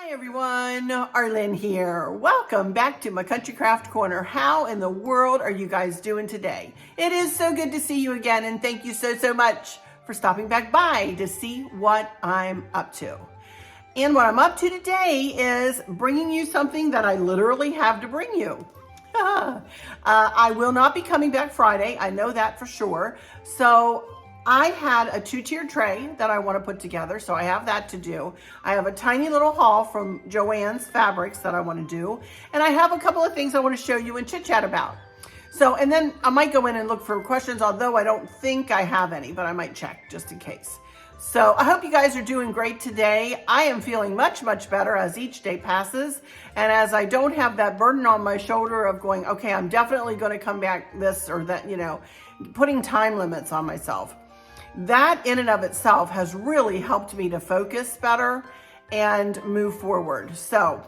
Hi everyone, Arlynn here. Welcome back to my Country Craft Corner. How in the world are you guys doing today? It is so good to see you again, and thank you so much for stopping back by to see what I'm up to. And what I'm up to today is bringing you something that I literally have to bring you. I will not be coming back Friday, I know that for sure. So I had a 2-tier tray that I want to put together, so I have that to do. I have a tiny little haul from Joann's Fabrics that I want to do, and I have a couple of things I want to show you and chit-chat about. So, and then I might go in and look for questions, although I don't think I have any, but I might check just in case. So I hope you guys are doing great today. I am feeling much better as each day passes, and as I don't have that burden on my shoulder of going, okay, I'm definitely going to come back this or that, you know, putting time limits on myself. That in and of itself has really helped me to focus better and move forward. So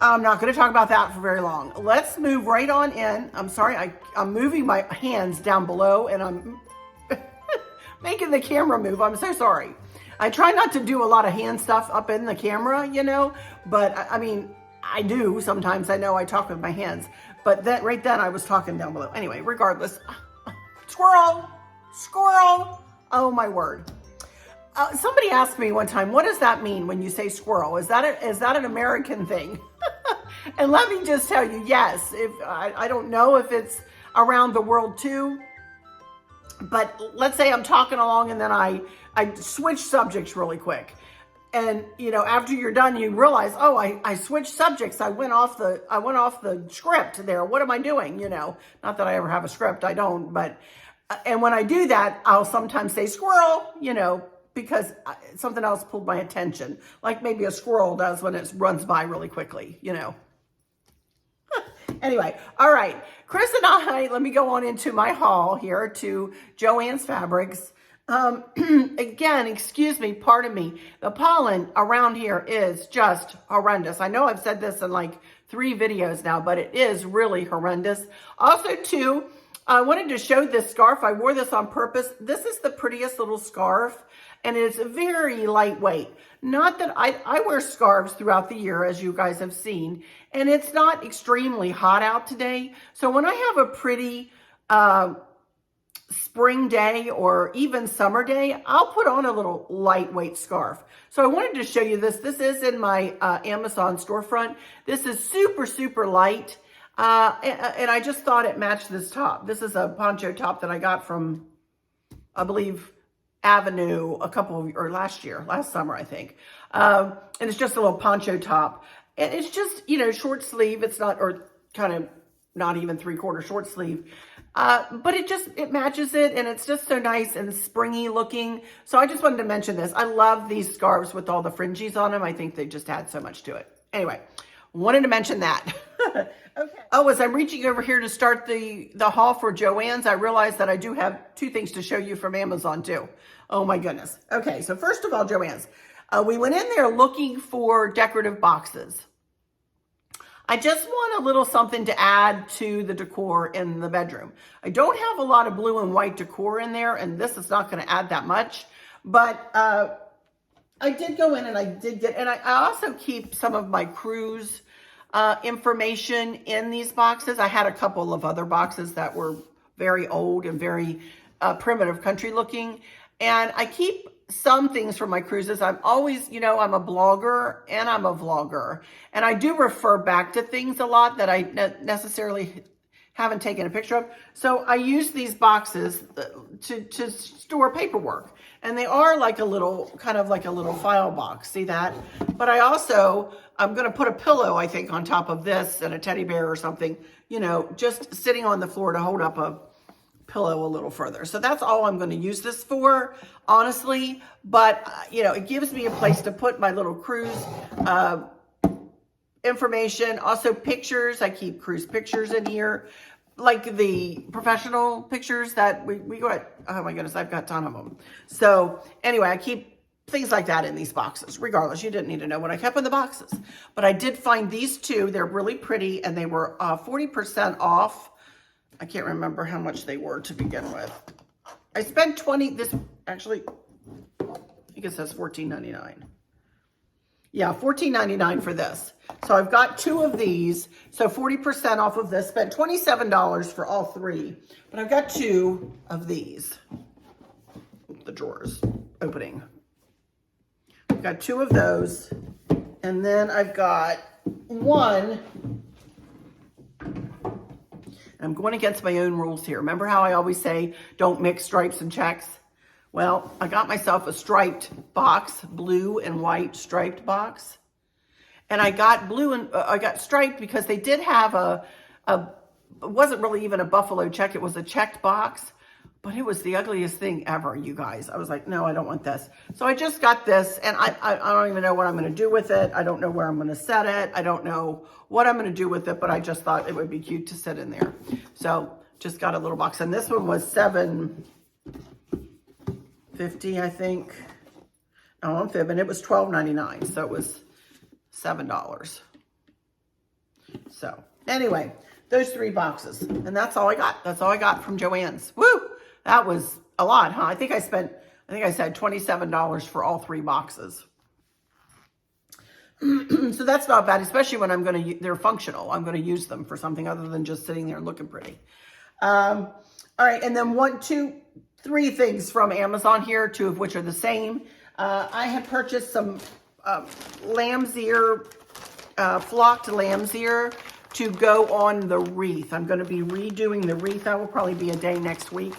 I'm not going to talk about that for very long. Let's move right on in. I'm sorry, I'm moving my hands down below and I'm making the camera move. I'm so sorry. I try not to do a lot of hand stuff up in the camera, you know, but I mean, I do sometimes. I know I talk with my hands, but that right then I was talking down below. Anyway, regardless, squirrel. Oh my word. Somebody asked me one time, what does that mean when you say squirrel? Is that an American thing? And let me just tell you, yes, I don't know if it's around the world too, but let's say I'm talking along and then I switch subjects really quick. And you know, after you're done, you realize, oh, I switched subjects. I went off the script there. What am I doing? You know, not that I ever have a script. I don't, but and when I do that, I'll sometimes say squirrel, you know, because something else pulled my attention, like maybe a squirrel does when it runs by really quickly, you know. Anyway, all right, Chris and I, let me go on into my haul here to Joann's Fabrics. Again, excuse me, pardon me, the pollen around here is just horrendous. I know I've said this in like 3 videos now, but it is really horrendous. Also, too, I wanted to show this scarf. I wore this on purpose. This is the prettiest little scarf, and it's very lightweight. Not that I wear scarves throughout the year, as you guys have seen, and it's not extremely hot out today. So when I have a pretty spring day or even summer day, I'll put on a little lightweight scarf. So I wanted to show you this. This is in my Amazon storefront. This is super light. And I just thought it matched this top. This is a poncho top that I got from, I believe, Avenue last summer, I think. And it's just a little poncho top. And it's just, you know, short sleeve. It's not, or kind of not even 3/4 short sleeve. But it matches it, and it's just so nice and springy looking. So I just wanted to mention this. I love these scarves with all the fringes on them. I think they just add so much to it. Anyway, wanted to mention that. Okay. Oh, as I'm reaching over here to start the haul for Joann's, I realized that I do have 2 things to show you from Amazon too. Oh my goodness. Okay, so first of all, Joann's. We went in there looking for decorative boxes. I just want a little something to add to the decor in the bedroom. I don't have a lot of blue and white decor in there, and this is not going to add that much. But I did go in and I did get, and I also keep some of my cruise information in these boxes. I had a couple of other boxes that were very old and very primitive country looking. And I keep some things from my cruises. I'm always, you know, I'm a blogger and I'm a vlogger. And I do refer back to things a lot that I necessarily haven't taken a picture of. So I use these boxes to store paperwork. And they are like a little, kind of like a little file box. See that? But I'm going to put a pillow, I think, on top of this and a teddy bear or something, you know, just sitting on the floor to hold up a pillow a little further. So that's all I'm going to use this for, honestly. But, you know, it gives me a place to put my little cruise information. Also pictures. I keep cruise pictures in here, like the professional pictures that we got. Oh my goodness, I've got a ton of them. So anyway, I keep things like that in these boxes. Regardless, you didn't need to know what I kept in the boxes. But I did find these 2. They're really pretty, and they were 40% off. I can't remember how much they were to begin with. I spent 20, this actually, I think it says $14.99. Yeah, $14.99 for this. So I've got 2 of these. So 40% off of this. Spent $27 for all 3. But I've got 2 of these. The drawers opening. I've got 2 of those. And then I've got 1. I'm going against my own rules here. Remember how I always say don't mix stripes and checks? Well, I got myself a striped box, blue and white striped box. And I got I got striped because they did have it wasn't really even a buffalo check. It was a checked box, but it was the ugliest thing ever, you guys. I was like, no, I don't want this. So I just got this, and I don't even know what I'm going to do with it. I don't know where I'm going to set it. I don't know what I'm going to do with it, but I just thought it would be cute to sit in there. So just got a little box, and this one was $7.50, I think. No, I'm fibbing. It was $12.99, so it was $7. So anyway, those 3 boxes, and that's all I got. That's all I got from JoAnn's. Woo! That was a lot, huh? I think I said $27 for all 3 boxes. So that's not bad, especially when they're functional. I'm going to use them for something other than just sitting there and looking pretty. All right, and then 3 things from Amazon here, 2 of which are the same. I had purchased some lamb's ear, flocked lamb's ear to go on the wreath. I'm going to be redoing the wreath. That will probably be a day next week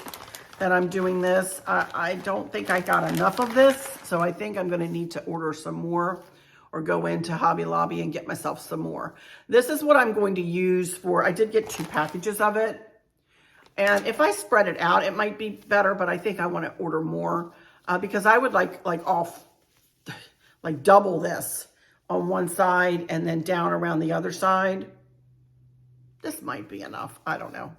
that I'm doing this. I don't think I got enough of this, so I think I'm going to need to order some more or go into Hobby Lobby and get myself some more. This is what I'm going to use for, I did get 2 packages of it. And if I spread it out, it might be better, but I think I want to order more because I would like double this on one side and then down around the other side. This might be enough. I don't know.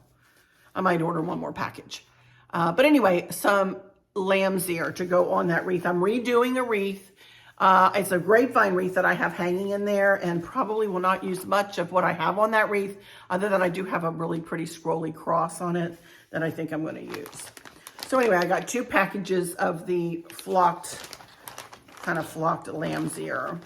I might order 1 more package. But anyway, some lamb's ear to go on that wreath. I'm redoing the wreath. It's a grapevine wreath that I have hanging in there and probably will not use much of what I have on that wreath, other than I do have a really pretty scrolly cross on it that I think I'm going to use. So anyway, I got 2 packages of the kind of flocked lamb's ear.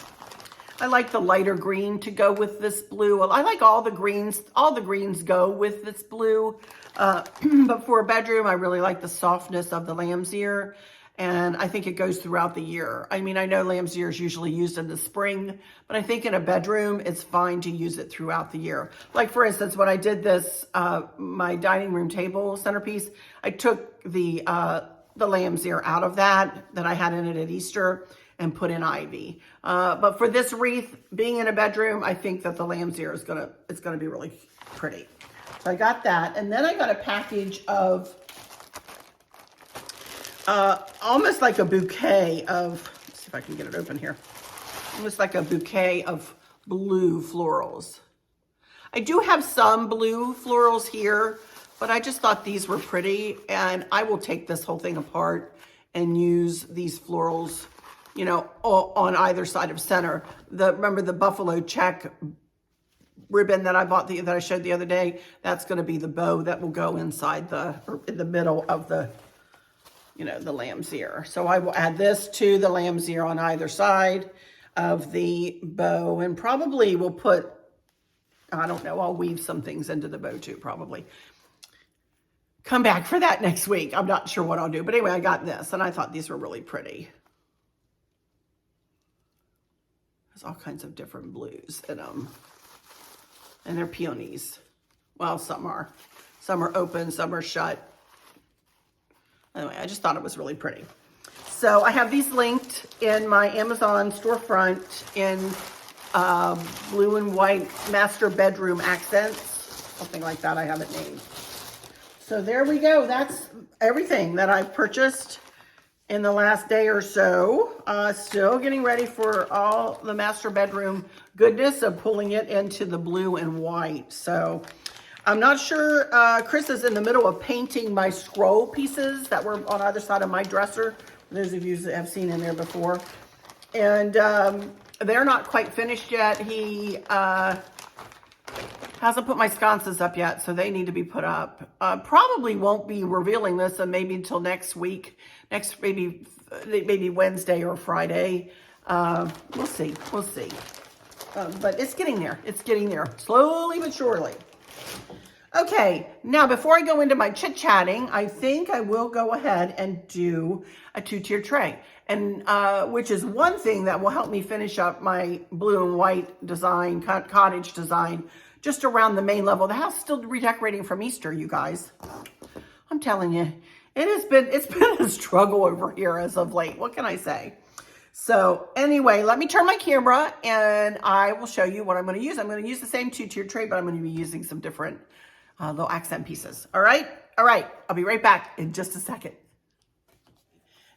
I like the lighter green to go with this blue. I like all the greens. All the greens go with this blue. But for a bedroom, I really like the softness of the lamb's ear. And I think it goes throughout the year. I mean, I know lamb's ear is usually used in the spring, but I think in a bedroom, it's fine to use it throughout the year. Like for instance, when I did this, my dining room table centerpiece, I took the lamb's ear out of that I had in it at Easter and put in ivy. But for this wreath, being in a bedroom, I think that the lamb's ear is it's gonna be really pretty. So I got that, and then I got a package of almost like a bouquet of, let's see if I can get it open here. Almost like a bouquet of blue florals. I do have some blue florals here, but I just thought these were pretty, and I will take this whole thing apart and use these florals, you know, on either side of center. Remember the buffalo check ribbon that I bought, that I showed the other day? That's going to be the bow that will go inside in the middle of the, you know, the lamb's ear. So I will add this to the lamb's ear on either side of the bow, and probably will put, I don't know, I'll weave some things into the bow too, probably. Come back for that next week. I'm not sure what I'll do. But anyway, I got this, and I thought these were really pretty. There's all kinds of different blues in them. And they're peonies. Well, some are. Some are open, some are shut. Anyway, I just thought it was really pretty. So I have these linked in my Amazon storefront in blue and white master bedroom accents. Something like that, I have it named. So there we go. That's everything that I've purchased in the last day or so. Still getting ready for all the master bedroom goodness of pulling it into the blue and white. So I'm not sure. Chris is in the middle of painting my scroll pieces that were on either side of my dresser. Those of you that have seen in there before. And they're not quite finished yet. He hasn't put my sconces up yet, so they need to be put up. Probably won't be revealing this maybe until next week. Maybe Wednesday or Friday. We'll see. We'll see. But it's getting there. It's getting there. Slowly but surely. Okay, now before I go into my chit-chatting, I think I will go ahead and do a 2-tier tray, and which is one thing that will help me finish up my blue and white design, cottage design, just around the main level. The house is still redecorating from Easter, you guys. I'm telling you, it's been a struggle over here as of late. What can I say? So anyway, let me turn my camera and I will show you what I'm going to use. I'm going to use the same 2-tier tray, but I'm going to be using some different little accent pieces. All right. I'll be right back in just a second.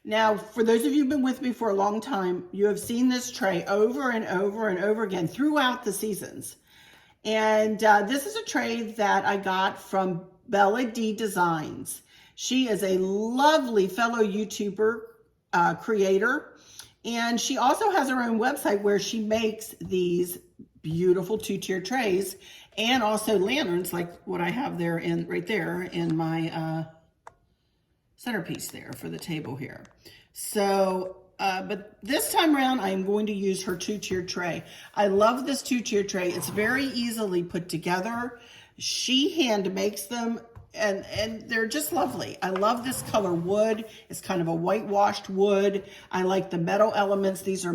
Now, for those of you who've been with me for a long time, you have seen this tray over and over and over again throughout the seasons. And this is a tray that I got from Bella D Designs. She is a lovely fellow YouTuber creator. And she also has her own website where she makes these beautiful 2-tier trays and also lanterns like what I have there right there in my centerpiece there for the table here. So, but this time around, I'm going to use her 2-tier tray. I love this 2-tier tray. It's very easily put together. She hand makes them and they're just lovely. I love this color wood. It's kind of a whitewashed wood. I like the metal elements. These are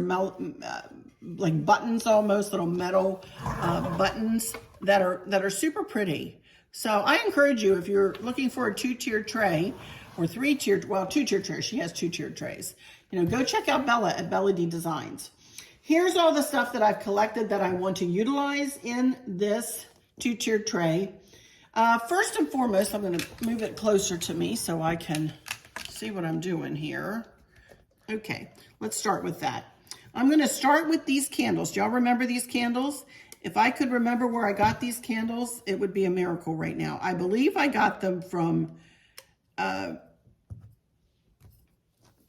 like buttons almost, little metal buttons that are super pretty. So I encourage you, if you're looking for a 2-tier tray or 3-tiered, well, 2-tier tray, she has 2-tiered trays. You know, go check out Bella at Bella D Designs. Here's all the stuff that I've collected that I want to utilize in this 2-tiered tray. First and foremost, I'm going to move it closer to me so I can see what I'm doing here. Okay, let's start with that. I'm going to start with these candles. Do y'all remember these candles? If I could remember where I got these candles, it would be a miracle right now. I believe I got them from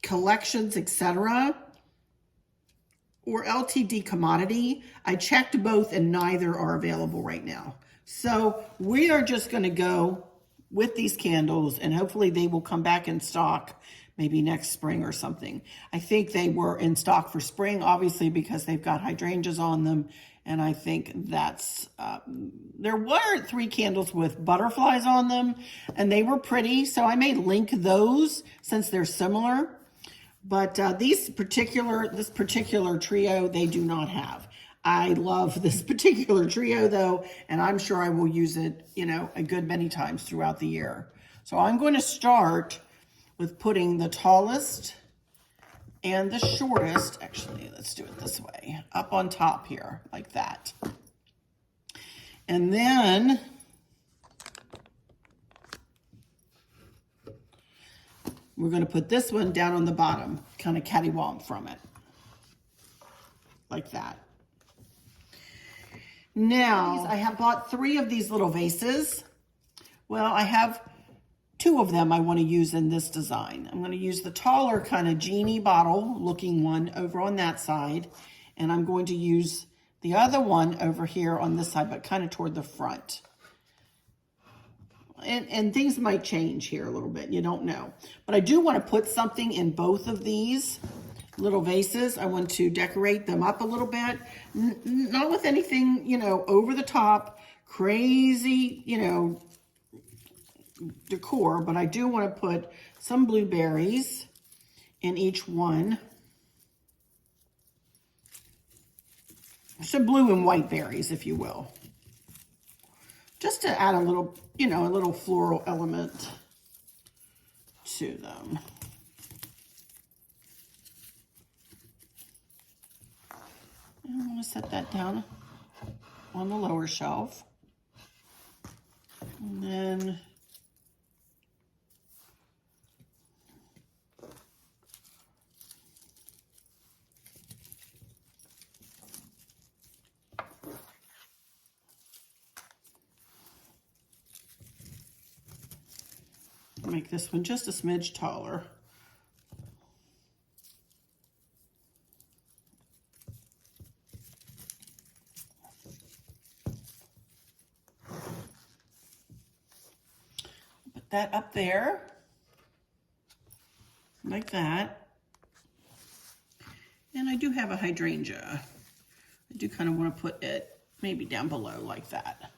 Collections, etc. or LTD Commodity. I checked both and neither are available right now. So we are just going to go with these candles and hopefully they will come back in stock maybe next spring or something. I think they were in stock for spring, obviously, because they've got hydrangeas on them. And I think that's, there were 3 candles with butterflies on them and they were pretty. So I may link those since they're similar. But this particular trio, they do not have. I love this particular trio though, and I'm sure I will use it, you know, a good many times throughout the year. So I'm going to start with putting the tallest and the shortest, actually, let's do it this way, up on top here, like that. And then we're going to put this one down on the bottom, kind of cattywomp from it, like that. Now, I have bought 3 of these little vases. Well, I have 2 of them I want to use in this design. I'm going to use the taller kind of genie bottle looking one over on that side. And I'm going to use the other one over here on this side, but kind of toward the front. And things might change here a little bit. You don't know. But I do want to put something in both of these little vases. I want to decorate them up a little bit. Not with anything, you know, over the top, crazy, you know, decor, but I do want to put some blueberries in each one. Some blue and white berries, if you will. Just to add a little, you know, a little floral element to them. I'm going to set that down on the lower shelf. And then make this one just a smidge taller. Put that up there, like that. And I do have a hydrangea. I do kind of want to put it maybe down below like that.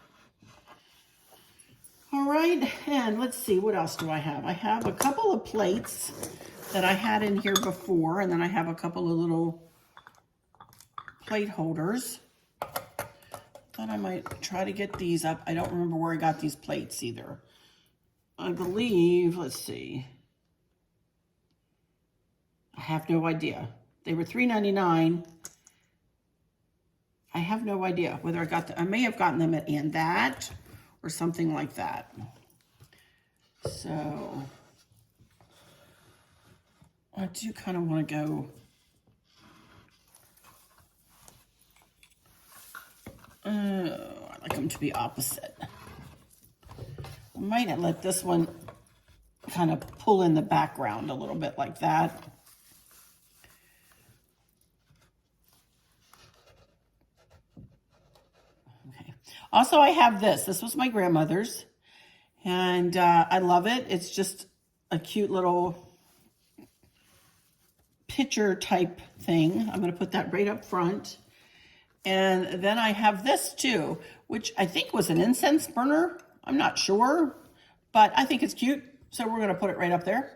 All right, and let's see, what else do I have? I have a couple of plates that I had in here before, and then I have a couple of little plate holders. Thought I might try to get these up. I don't remember where I got these plates either. I believe, let's see. I have no idea. They were $3.99. I have no idea whether I got them. I may have gotten them at And That or something like that. So I do kind of want to go. I like them to be opposite. I might let this one kind of pull in the background a little bit like that. Okay. Also, I have this. This was my grandmother's, and I love it. It's just a cute little picture type thing. I'm going to put that right up front. And then I have this too, which I think was an incense burner. I'm not sure, but I think it's cute. So we're going to put it right up there.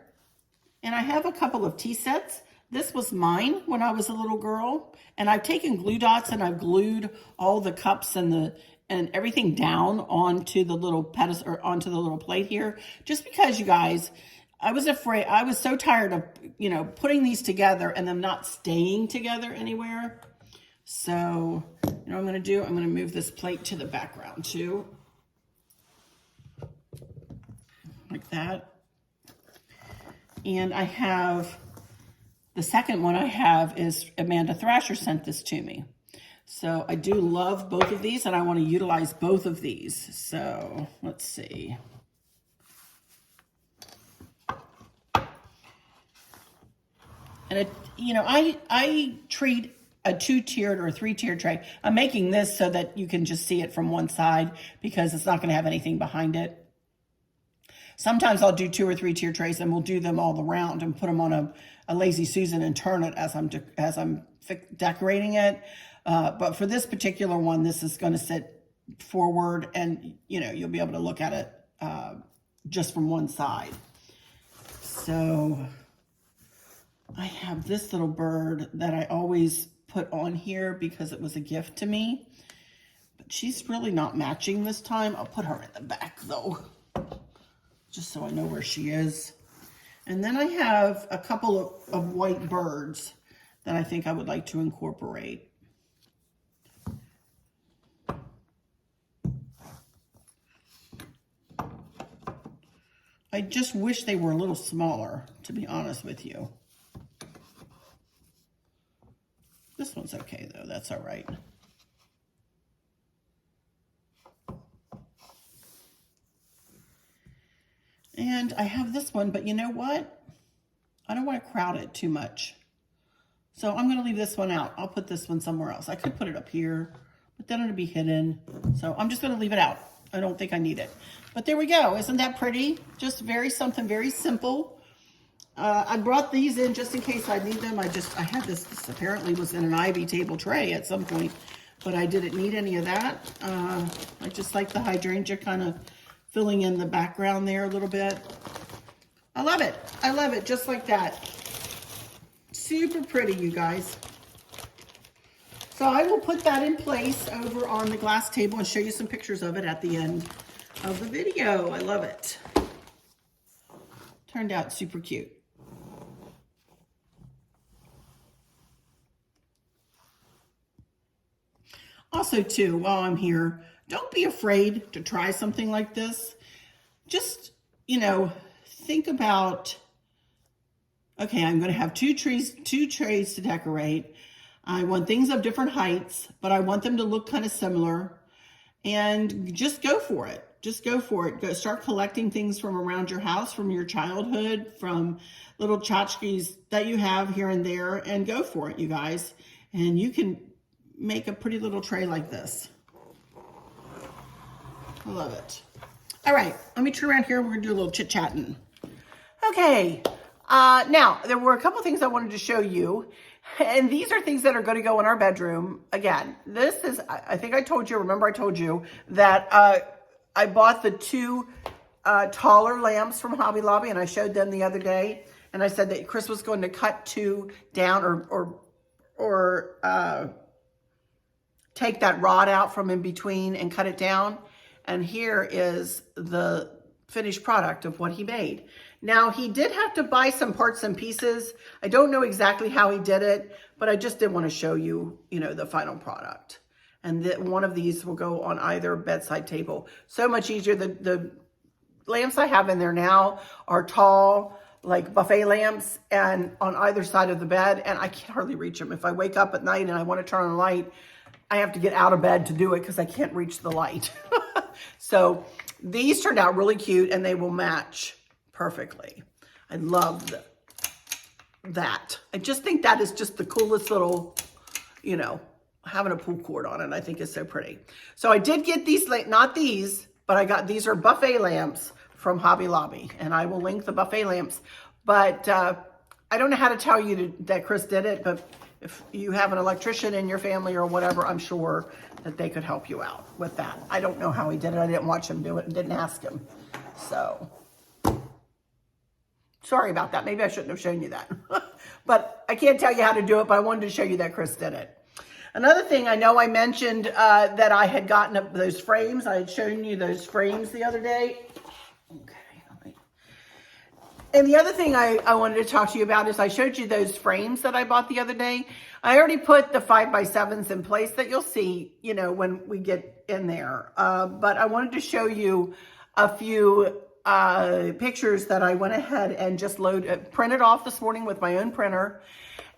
And I have a couple of tea sets. This was mine when I was a little girl. And I've taken glue dots and I've glued all the cups and everything down onto the little pedestal or onto the little plate here. Just because, you guys, I was afraid, I was so tired of, putting these together and them not staying together anywhere. So, what I'm going to do, I'm going to move this plate to the background too. Like that. And I have, the second one I have is Amanda Thrasher sent this to me. So I do love both of these and I want to utilize both of these. So let's see. And I treat a 2-tiered or a 3-tiered tray. I'm making this so that you can just see it from one side because it's not going to have anything behind it. Sometimes I'll do 2 or 3-tier trays and we'll do them all around and put them on a Lazy Susan and turn it as I'm decorating it. But for this particular one, this is going to sit forward and, you'll be able to look at it just from one side. So I have this little bird that I always put on here because it was a gift to me. But she's really not matching this time. I'll put her in the back though, just so I know where she is. And then I have a couple of white birds that I think I would like to incorporate. I just wish they were a little smaller, to be honest with you. This one's okay though, that's all right. And I have this one, but you know what? I don't want to crowd it too much. So I'm going to leave this one out. I'll put this one somewhere else. I could put it up here, but then it'll be hidden. So I'm just going to leave it out. I don't think I need it. But there we go. Isn't that pretty? Just something very simple. I brought these in just in case I need them. I had this apparently was in an Ivy table tray at some point, but I didn't need any of that. I just like the hydrangea kind of filling in the background there a little bit. I love it. I love it just like that. Super pretty, you guys. So I will put that in place over on the glass table and show you some pictures of it at the end of the video. I love it. Turned out super cute. Also, too, while I'm here, don't be afraid to try something like this. Just, think about, okay, I'm going to have two trays to decorate. I want things of different heights, but I want them to look kind of similar. And just go for it. Just go for it. Go start collecting things from around your house, from your childhood, from little tchotchkes that you have here and there, and go for it, you guys. And you can make a pretty little tray like this. I love it. All right, let me turn around here. We're gonna do a little chit-chatting. Okay, now there were a couple things I wanted to show you. And these are things that are going to go in our bedroom. Again, this is, I think I told you, remember I told you that I bought the two taller lamps from Hobby Lobby, and I showed them the other day. And I said that Chris was going to cut two down or take that rod out from in between and cut it down. And here is the finished product of what he made. Now, he did have to buy some parts and pieces. I don't know exactly how he did it, but I just did want to show you, the final product. And one of these will go on either bedside table. So much easier. The lamps I have in there now are tall, like buffet lamps, and on either side of the bed, and I can hardly reach them. If I wake up at night and I want to turn on a light, I have to get out of bed to do it because I can't reach the light. So these turned out really cute, and they will match perfectly. I love that. I just think that is just the coolest little, having a pull cord on it, I think is so pretty. So I did get these, not these, but these are buffet lamps from Hobby Lobby, and I will link the buffet lamps. But I don't know how to tell you that Chris did it, but if you have an electrician in your family or whatever, I'm sure that they could help you out with that. I don't know how he did it. I didn't watch him do it and didn't ask him. So sorry about that. Maybe I shouldn't have shown you that. But I can't tell you how to do it, but I wanted to show you that Chris did it. Another thing, I know I mentioned that I had gotten up those frames. I had shown you those frames the other day. Okay, all right. And the other thing I wanted to talk to you about is I showed you those frames that I bought the other day. I already put the 5x7s in place that you'll see, when we get in there. But I wanted to show you a few pictures that I went ahead and just printed off this morning with my own printer,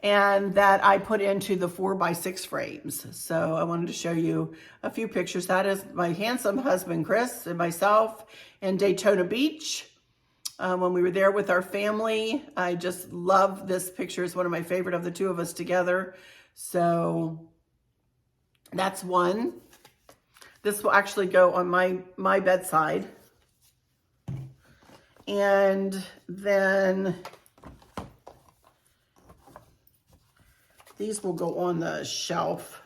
and that I put into the 4x6 frames. So I wanted to show you a few pictures. That is my handsome husband, Chris, and myself in Daytona Beach when we were there with our family. I just love this picture. It's one of my favorite of the two of us together. So that's one. This will actually go on my bedside. And then these will go on the shelf.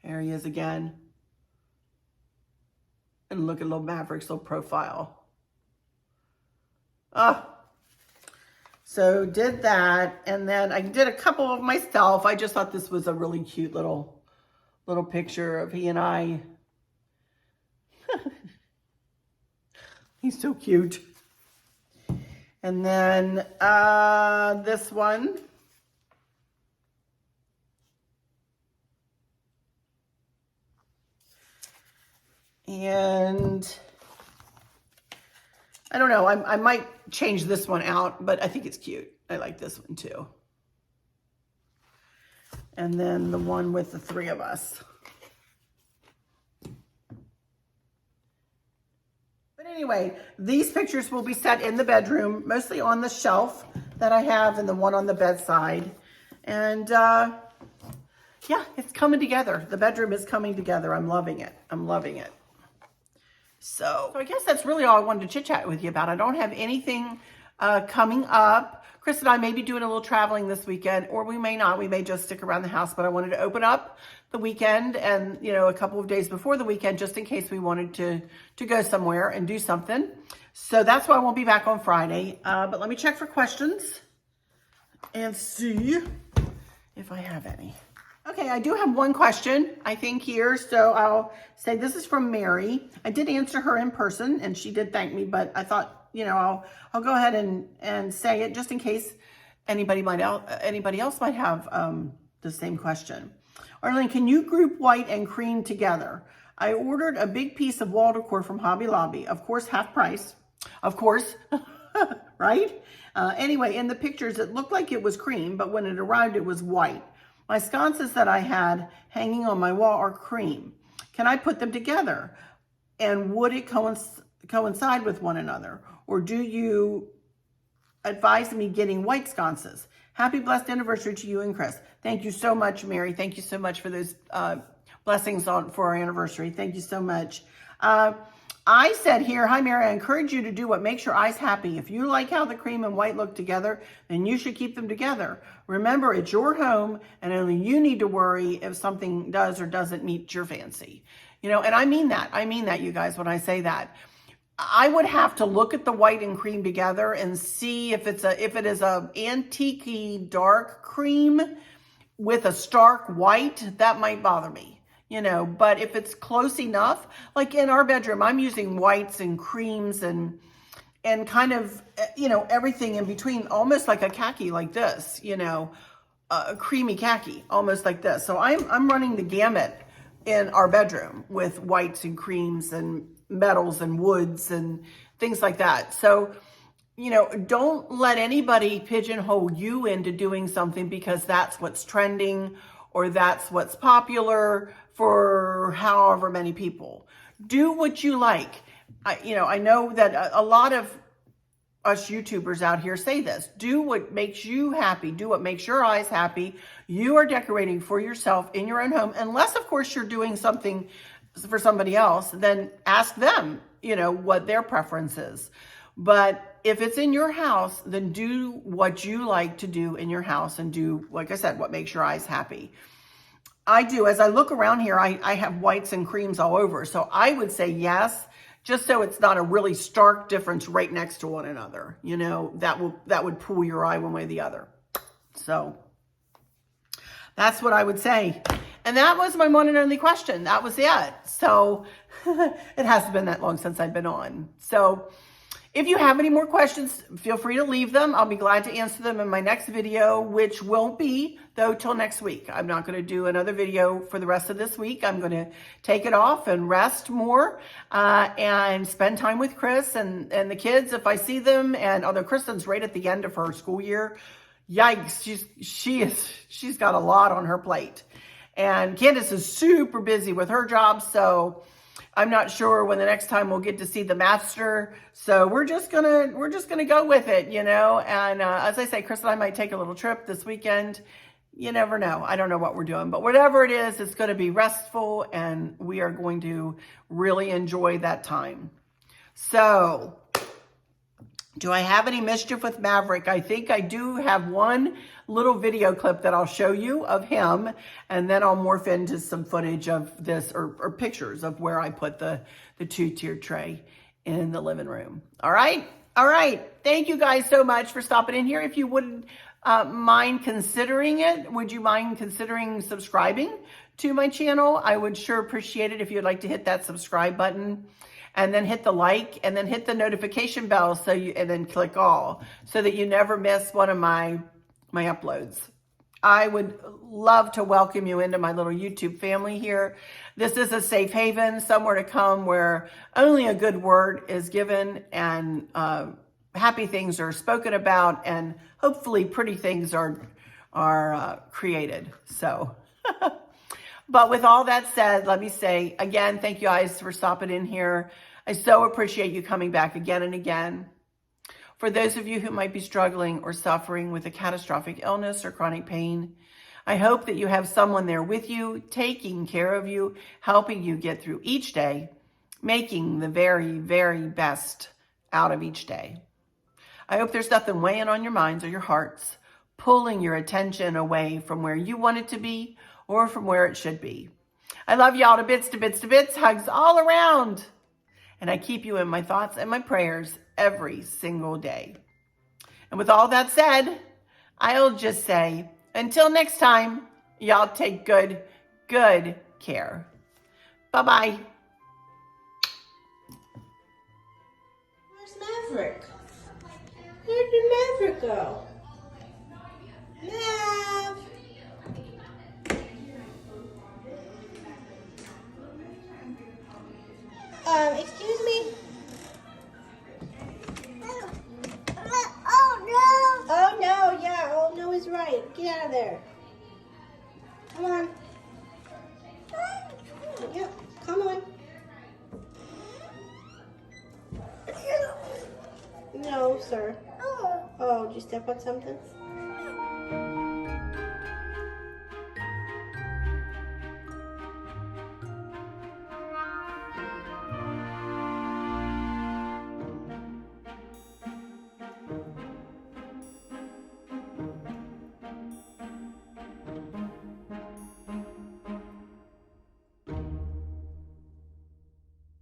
There he is again. And look at little Maverick's little profile. So did that, and then I did a couple of myself. I just thought this was a really cute little picture of he and I. He's so cute. And then this one. And I don't know, I might change this one out, but I think it's cute. I like this one too. And then the one with the three of us. But anyway, these pictures will be set in the bedroom, mostly on the shelf that I have and the one on the bedside. And yeah, it's coming together. The bedroom is coming together. I'm loving it. I'm loving it. So I guess that's really all I wanted to chit-chat with you about. I don't have anything coming up. Chris and I may be doing a little traveling this weekend, or we may not. We may just stick around the house, but I wanted to open up the weekend and, a couple of days before the weekend, just in case we wanted to go somewhere and do something. So that's why I won't be back on Friday. But let me check for questions and see if I have any. Okay, I do have one question, I think, here. So I'll say this is from Mary. I did answer her in person, and she did thank me, but I thought, I'll go ahead and say it just in case anybody else might have the same question. Arlynn, can you group white and cream together? I ordered a big piece of wall decor from Hobby Lobby. Of course, half price. Of course, right? Anyway, in the pictures, it looked like it was cream, but when it arrived, it was white. My sconces that I had hanging on my wall are cream. Can I put them together? And would it coincide with one another? Or do you advise me getting white sconces? Happy blessed anniversary to you and Chris. Thank you so much, Mary. Thank you so much for those blessings for our anniversary. Thank you so much. I said here, hi Mary, I encourage you to do what makes your eyes happy. If you like how the cream and white look together, then you should keep them together. Remember, it's your home and only you need to worry if something does or doesn't meet your fancy. You know, and I mean that. I mean that, you guys, when I say that. I would have to look at the white and cream together and see if it is a antique-y dark cream with a stark white, that might bother me. You know, but if it's close enough, like in our bedroom, I'm using whites and creams and kind of, you know, everything in between, almost like a khaki like this, you know, a creamy khaki, almost like this. So I'm running the gamut in our bedroom with whites and creams and metals and woods and things like that. So, you know, don't let anybody pigeonhole you into doing something because that's what's trending or that's what's popular for however many people. Do what you like. I know that a lot of us YouTubers out here say this. Do what makes you happy. Do what makes your eyes happy. You are decorating for yourself in your own home. Unless, of course, you're doing something for somebody else, then ask them, you know, what their preference is. But if it's in your house, then do what you like to do in your house and do, like I said, what makes your eyes happy. I do. As I look around here, I have whites and creams all over. So I would say yes, just so it's not a really stark difference right next to one another. You know, that would pull your eye one way or the other. So that's what I would say. And that was my one and only question. That was it. So it hasn't been that long since I've been on. So if you have any more questions, feel free to leave them. I'll be glad to answer them in my next video, which won't be, though, till next week. I'm not going to do another video for the rest of this week. I'm going to take it off and rest more and spend time with Chris and the kids if I see them. And although Kristen's right at the end of her school year, yikes, she's got a lot on her plate. And Candace is super busy with her job, so I'm not sure when the next time we'll get to see the master. So we're just gonna go with it, you know. And as I say, Chris and I might take a little trip this weekend. You never know. I don't know what we're doing, but whatever it is, it's going to be restful, and we are going to really enjoy that time. So, do I have any mischief with Maverick? I think I do have one little video clip that I'll show you of him, and then I'll morph into some footage of this or pictures of where I put the two-tier tray in the living room. All right? All right. Thank you guys so much for stopping in here. If you wouldn't mind considering it, would you mind considering subscribing to my channel? I would sure appreciate it if you'd like to hit that subscribe button. And then hit the like, and then hit the notification bell, and then click all, so that you never miss one of my uploads. I would love to welcome you into my little YouTube family here. This is a safe haven, somewhere to come where only a good word is given, and happy things are spoken about, and hopefully pretty things are created. So. But with all that said, let me say, again, thank you guys for stopping in here. I so appreciate you coming back again and again. For those of you who might be struggling or suffering with a catastrophic illness or chronic pain, I hope that you have someone there with you, taking care of you, helping you get through each day, making the very, very best out of each day. I hope there's nothing weighing on your minds or your hearts, pulling your attention away from where you want it to be, or from where it should be. I love y'all to bits, to bits, to bits. Hugs all around. And I keep you in my thoughts and my prayers every single day. And with all that said, I'll just say, until next time, y'all take good care. Bye-bye. Where's Maverick? Where did Maverick go? Mav! Excuse me? Oh no! Oh no, yeah, oh no is right. Get out of there. Come on. Yep, come on. No, sir. Oh, did you step on something?